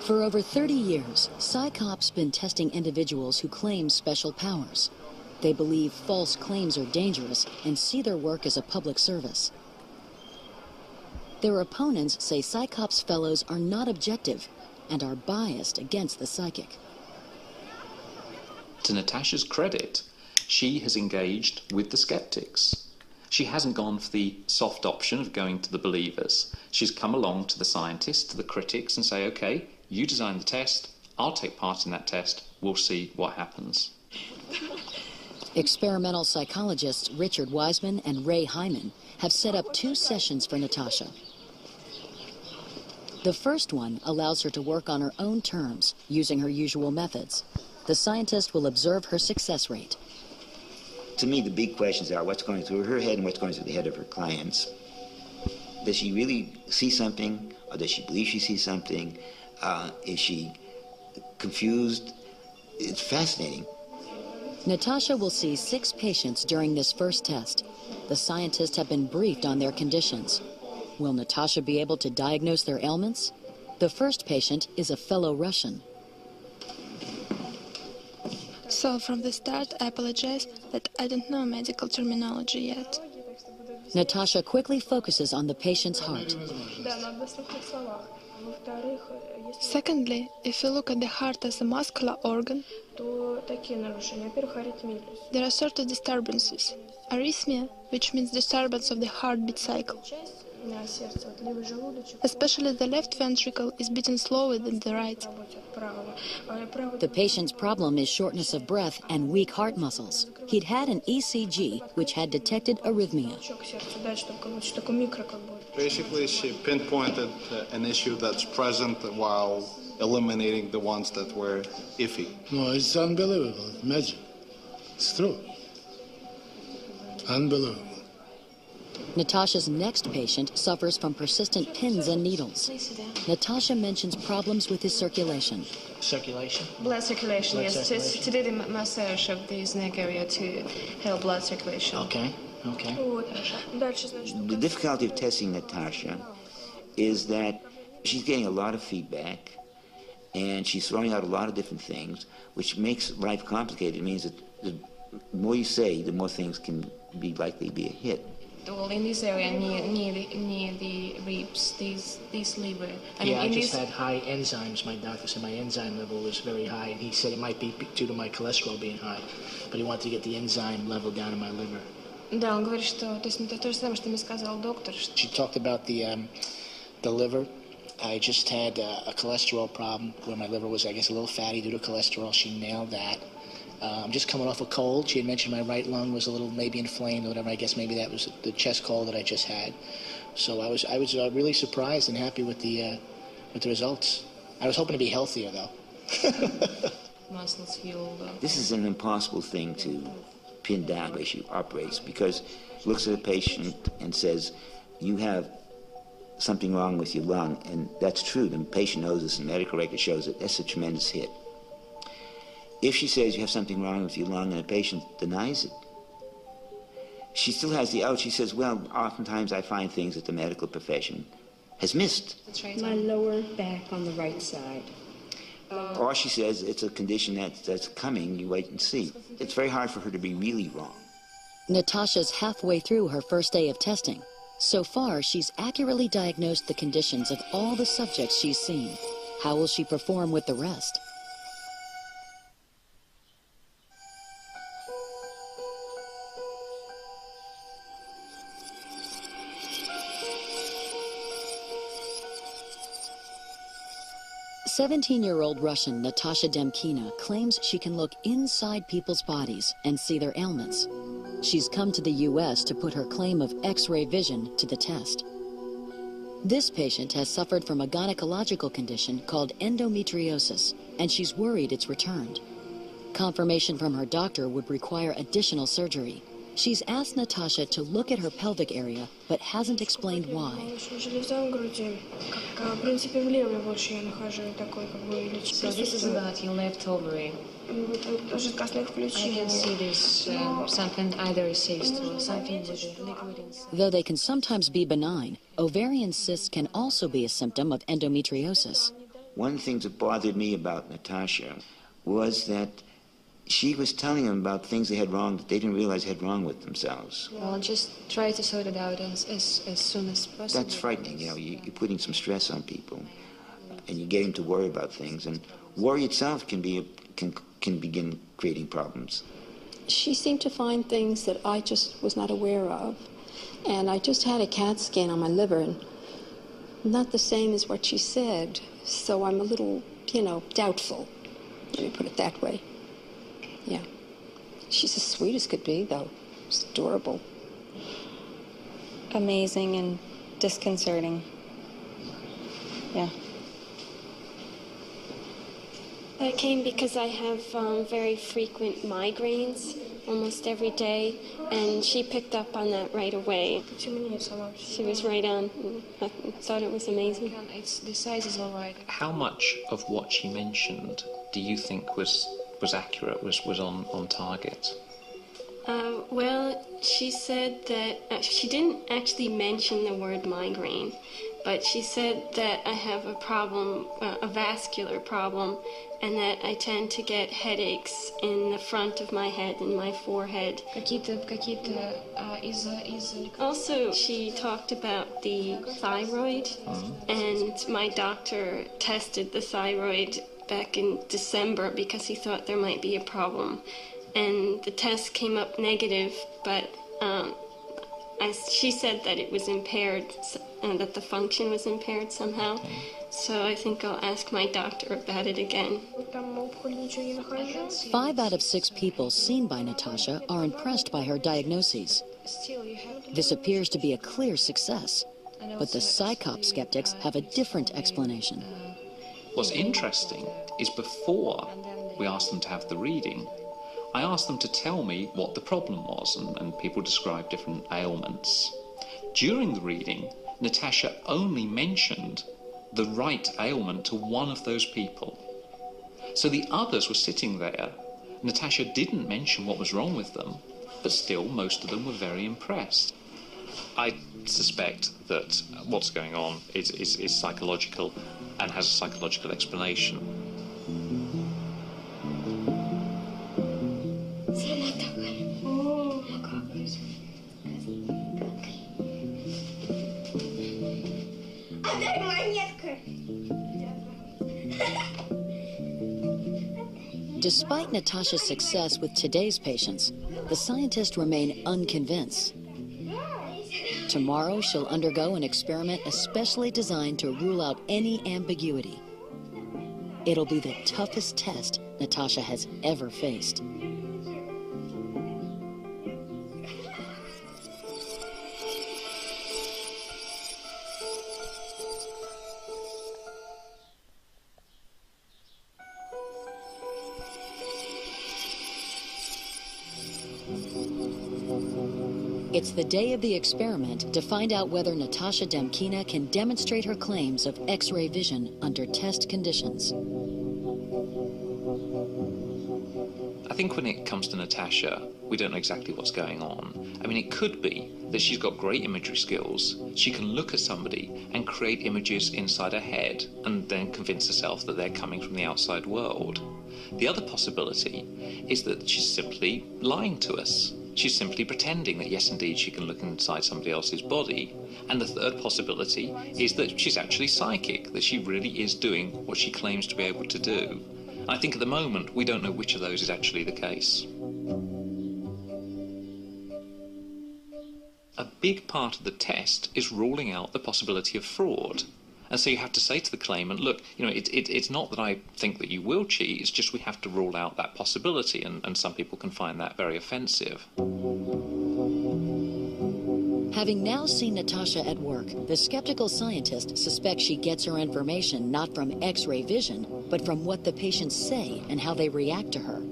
For over 30 years, PsyCop's been testing individuals who claim special powers. They believe false claims are dangerous and see their work as a public service. Their opponents say PsyCop's fellows are not objective and are biased against the psychic. To Natasha's credit, she has engaged with the skeptics. She hasn't gone for the soft option of going to the believers. She's come along to the scientists, to the critics, and say, okay, you design the test, I'll take part in that test, we'll see what happens. Experimental psychologists Richard Wiseman and Ray Hyman have set up 2 sessions for Natasha. The first one allows her to work on her own terms, using her usual methods. The scientist will observe her success rate. To me, the big questions are what's going through her head and what's going through the head of her clients. Does she really see something, or does she believe she sees something? Is she confused? It's fascinating. Natasha will see 6 patients during this first test. The scientists have been briefed on their conditions. Will Natasha be able to diagnose their ailments? The first patient is a fellow Russian. So from the start, I apologize that I don't know medical terminology yet. Natasha quickly focuses on the patient's heart. Secondly, if you look at the heart as a muscular organ, there are certain disturbances. Arrhythmia, which means disturbance of the heartbeat cycle. Especially the left ventricle is beating slower than the right. The patient's problem is shortness of breath and weak heart muscles. He'd had an ECG, which had detected arrhythmia. Basically, she pinpointed an issue that's present while eliminating the ones that were iffy. No, it's unbelievable. Imagine. It's true. Unbelievable. Natasha's next patient suffers from persistent pins and needles. Natasha mentions problems with his circulation. Circulation? Blood circulation, yes. To do the massage of this neck area to help blood circulation. Okay, okay. The difficulty of testing Natasha is that she's getting a lot of feedback and she's throwing out a lot of different things, which makes life complicated. It means that the more you say, the more things can be likely to be a hit. Well, in this area, near the ribs, this liver. I just had high enzymes. My doctor said my enzyme level was very high, and he said it might be due to my cholesterol being high, but he wanted to get the enzyme level down in my liver. Да, он говорит, что, то есть то же самое, что мне сказал доктор. She talked about the liver. I just had a cholesterol problem where my liver was, I guess, a little fatty due to cholesterol. She nailed that. I'm just coming off a cold. She had mentioned my right lung was a little maybe inflamed or whatever. I guess maybe that was the chest cold that I just had. So I was really surprised and happy with the results. I was hoping to be healthier though. Muscles healed. This is an impossible thing to pin down the way she operates because she looks at a patient and says, "You have something wrong with your lung," and that's true. The patient knows this, and medical record shows it. That's a tremendous hit. If she says you have something wrong with your lung and the patient denies it, she still has the out. She says, well, oftentimes I find things that the medical profession has missed. That's right. My lower back on the right side. Or she says it's a condition that's coming, you wait and see. It's very hard for her to be really wrong. Natasha's halfway through her first day of testing. So far, she's accurately diagnosed the conditions of all the subjects she's seen. How will she perform with the rest? "17-year-old Russian Nataša Demkina claims she can look inside people's bodies and see their ailments. She's come to the U.S. to put her claim of X-ray vision to the test. This patient has suffered from a gynecological condition called endometriosis, and she's worried it's returned. Confirmation from her doctor would require additional surgery. She's asked Natasha to look at her pelvic area, but hasn't explained why. So this is about your left ovary. I can see this, something either a cyst or something with a liquid inside. Though they can sometimes be benign, ovarian cysts can also be a symptom of endometriosis. One of the things that bothered me about Natasha was that she was telling them about things they had wrong that they didn't realize had wrong with themselves. Well, just try to sort it out as soon as possible. That's frightening, you know, you're putting some stress on people, and you get them to worry about things, and worry itself can begin creating problems. She seemed to find things that I just was not aware of, and I just had a CAT scan on my liver, and not the same as what she said, so I'm a little, doubtful. Let me put it that way. Yeah. She's as sweet as could be, though. She's adorable. Amazing and disconcerting. Yeah. I came because I have very frequent migraines almost every day, and she picked up on that right away. She was right on. I thought it was amazing. The size is all right. How much of what she mentioned do you think was accurate, was on target? Well, she said that she didn't actually mention the word migraine, but she said that I have a problem, a vascular problem, and that I tend to get headaches in the front of my head and my forehead. Also, she talked about the thyroid, and my doctor tested the thyroid back in December because he thought there might be a problem. And the test came up negative, but she said that it was impaired, and that the function was impaired somehow. So I think I'll ask my doctor about it again. 5 out of 6 people seen by Natasha are impressed by her diagnoses. This appears to be a clear success, but the psychop skeptics have a different explanation. What's interesting is before we asked them to have the reading, I asked them to tell me what the problem was, and people described different ailments. During the reading, Natasha only mentioned the right ailment to one of those people. So the others were sitting there. Natasha didn't mention what was wrong with them, but still most of them were very impressed. I suspect that what's going on is psychological and has a psychological explanation. Despite Natasha's success with today's patients, the scientists remain unconvinced. Tomorrow, she'll undergo an experiment especially designed to rule out any ambiguity. It'll be the toughest test Natasha has ever faced. It's the day of the experiment to find out whether Nataša Dębkina can demonstrate her claims of X-ray vision under test conditions. I think when it comes to Natasha, we don't know exactly what's going on. I mean, it could be that she's got great imagery skills. She can look at somebody and create images inside her head and then convince herself that they're coming from the outside world. The other possibility is that she's simply lying to us. She's simply pretending that, yes, indeed, she can look inside somebody else's body. And the third possibility is that she's actually psychic, that she really is doing what she claims to be able to do. And I think at the moment, we don't know which of those is actually the case. A big part of the test is ruling out the possibility of fraud. And so you have to say to the claimant, look, you know, it's not that I think that you will cheat, it's just we have to rule out that possibility, and some people can find that very offensive. Having now seen Natasha at work, the skeptical scientist suspects she gets her information not from X-ray vision, but from what the patients say and how they react to her.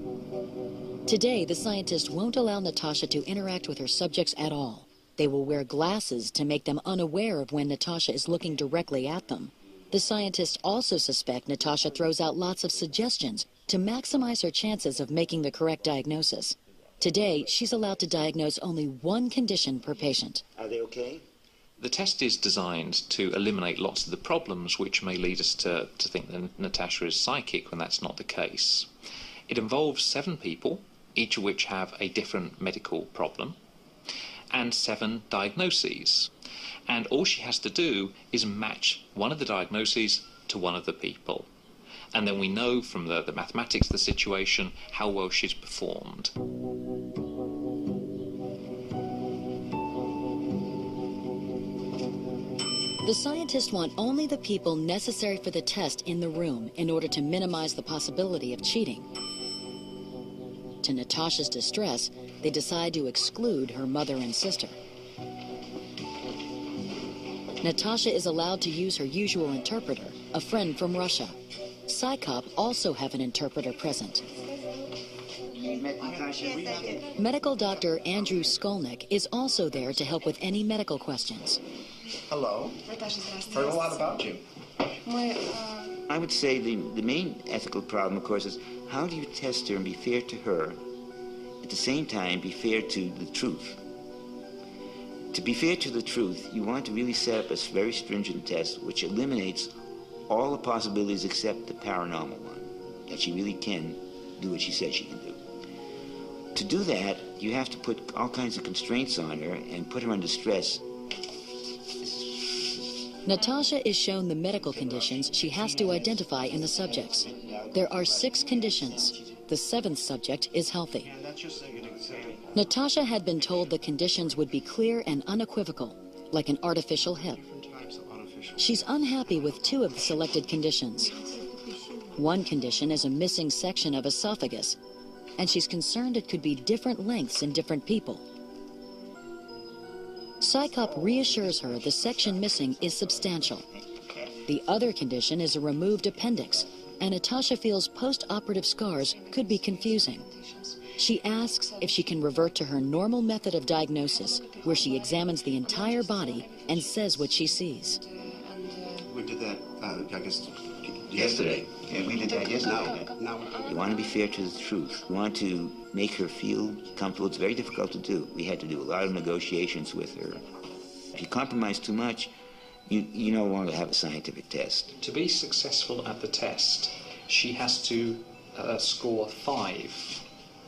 Today, the scientist won't allow Natasha to interact with her subjects at all. They will wear glasses to make them unaware of when Natasha is looking directly at them. The scientists also suspect Natasha throws out lots of suggestions to maximize her chances of making the correct diagnosis. Today, she's allowed to diagnose only one condition per patient. Are they okay? The test is designed to eliminate lots of the problems which may lead us to think that Natasha is psychic when that's not the case. It involves 7 people, each of which have a different medical problem, and 7 diagnoses. And all she has to do is match one of the diagnoses to one of the people. And then we know from the mathematics of the situation how well she's performed. The scientists want only the people necessary for the test in the room in order to minimize the possibility of cheating. To Natasha's distress, they decide to exclude her mother and sister. Natasha is allowed to use her usual interpreter, a friend from Russia. Psychop also have an interpreter present. Medical doctor Andrew Skolnick is also there to help with any medical questions. Hello. Heard a lot about you. I would say the main ethical problem, of course, is how do you test her and be fair to her, at the same time be fair to the truth? To be fair to the truth, you want to really set up a very stringent test which eliminates all the possibilities except the paranormal one, that she really can do what she says she can do. To do that, you have to put all kinds of constraints on her and put her under stress. Natasha is shown the medical conditions she has to identify in the subjects. There are 6 conditions. The 7th subject is healthy. Natasha had been told the conditions would be clear and unequivocal, like an artificial hip. She's unhappy with 2 of the selected conditions. One condition is a missing section of esophagus, and she's concerned it could be different lengths in different people. Psychop reassures her the section missing is substantial. The other condition is a removed appendix, and Natasha feels post-operative scars could be confusing. She asks if she can revert to her normal method of diagnosis, where she examines the entire body and says what she sees. We did that, I guess, yesterday. Yeah, we did that yesterday. You want to be fair to the truth. You want to make her feel comfortable. It's very difficult to do. We had to do a lot of negotiations with her. If you compromise too much, you no longer have a scientific test. To be successful at the test, she has to score 5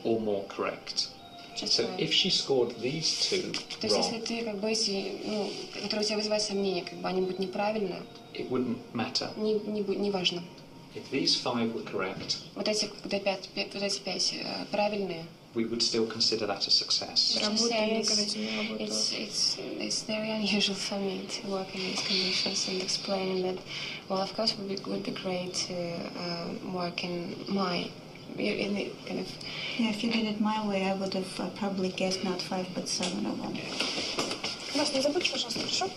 or more correct. So if she scored these 2 wrong, it wouldn't matter. If these 5 were correct, we would still consider that a success. It's very unusual for me to work in these conditions and explaining that, well, of course, it would be great to work in my kind of... Yeah, if you did it my way, I would have probably guessed not 5, but 7 of them. Вас не забудь, пожалуйста, хорошо?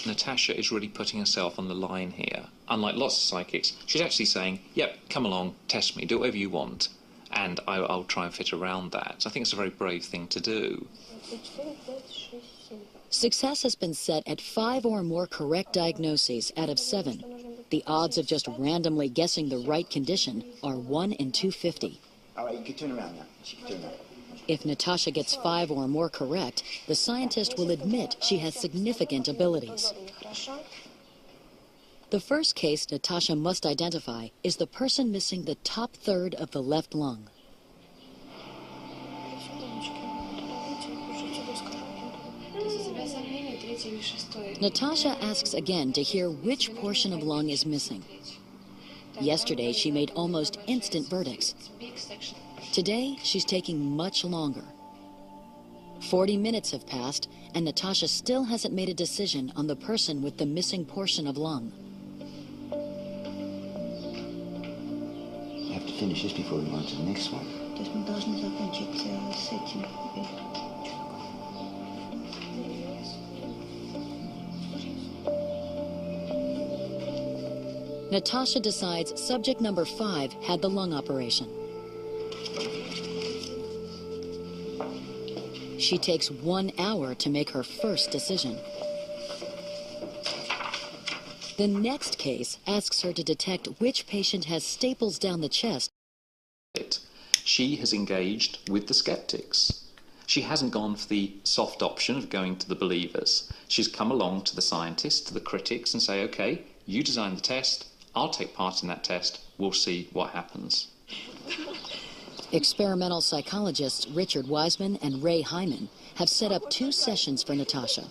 Natasha is really putting herself on the line here. Unlike lots of psychics, she's actually saying, yep, come along, test me, do whatever you want, and I'll try and fit around that. So I think it's a very brave thing to do. Success has been set at 5 or more correct diagnoses out of 7. The odds of just randomly guessing the right condition are 1 in 250. All right, you can turn around now. She can turn around. If Natasha gets 5 or more correct, the scientist will admit she has significant abilities. The first case Natasha must identify is the person missing the top third of the left lung. Natasha asks again to hear which portion of lung is missing. Yesterday, she made almost instant verdicts. Today, she's taking much longer. 40 minutes have passed, and Natasha still hasn't made a decision on the person with the missing portion of lung. We have to finish this before we go on to the next one. Natasha decides subject number 5 had the lung operation. She takes 1 hour to make her first decision. The next case asks her to detect which patient has staples down the chest. She has engaged with the skeptics. She hasn't gone for the soft option of going to the believers. She's come along to the scientists, to the critics, and say, okay, you design the test, I'll take part in that test, we'll see what happens. Experimental psychologists Richard Wiseman and Ray Hyman have set up 2 sessions for Natasha.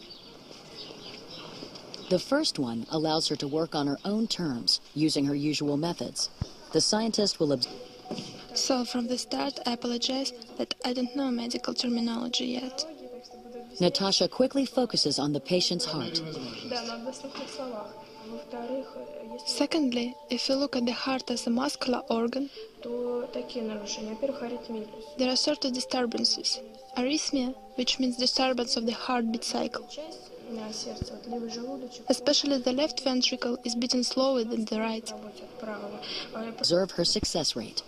The first one allows her to work on her own terms, using her usual methods. The scientist will So from the start, I apologize that I don't know medical terminology yet. Natasha quickly focuses on the patient's heart. Secondly, if you look at the heart as a muscular organ, there are sort of disturbances. Arrhythmia, which means disturbance of the heartbeat cycle. Especially the left ventricle is beating slower than the right. Observe her success rate.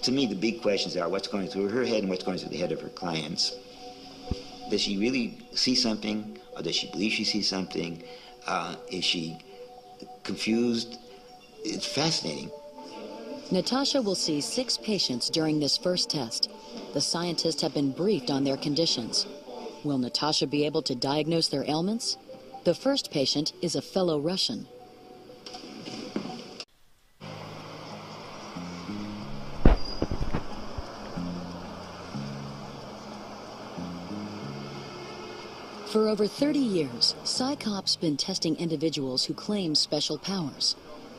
To me, the big questions are what's going through her head and what's going through the head of her clients. Does she really see something, or does she believe she sees something? Is she confused? It's fascinating. Natasha will see 6 patients during this first test. The scientists have been briefed on their conditions. Will Natasha be able to diagnose their ailments? The first patient is a fellow Russian. For over 30 years, PsyCop's been testing individuals who claim special powers.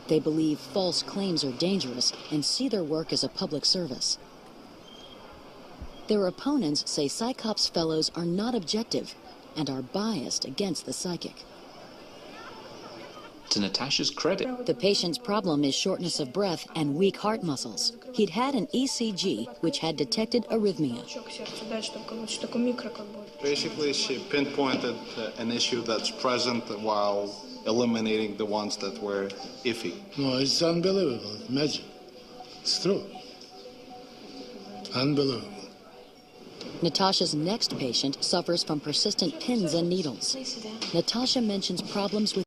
They believe false claims are dangerous and see their work as a public service. Their opponents say PsyCop's fellows are not objective and are biased against the psychic. To Natasha's credit, The patient's problem is shortness of breath and weak heart muscles. He'd had an ECG, which had detected arrhythmia. Basically, she pinpointed an issue that's present while eliminating the ones that were iffy. No, it's unbelievable. It's magic. It's true. Unbelievable. Natasha's next patient suffers from persistent pins and needles. Natasha mentions problems with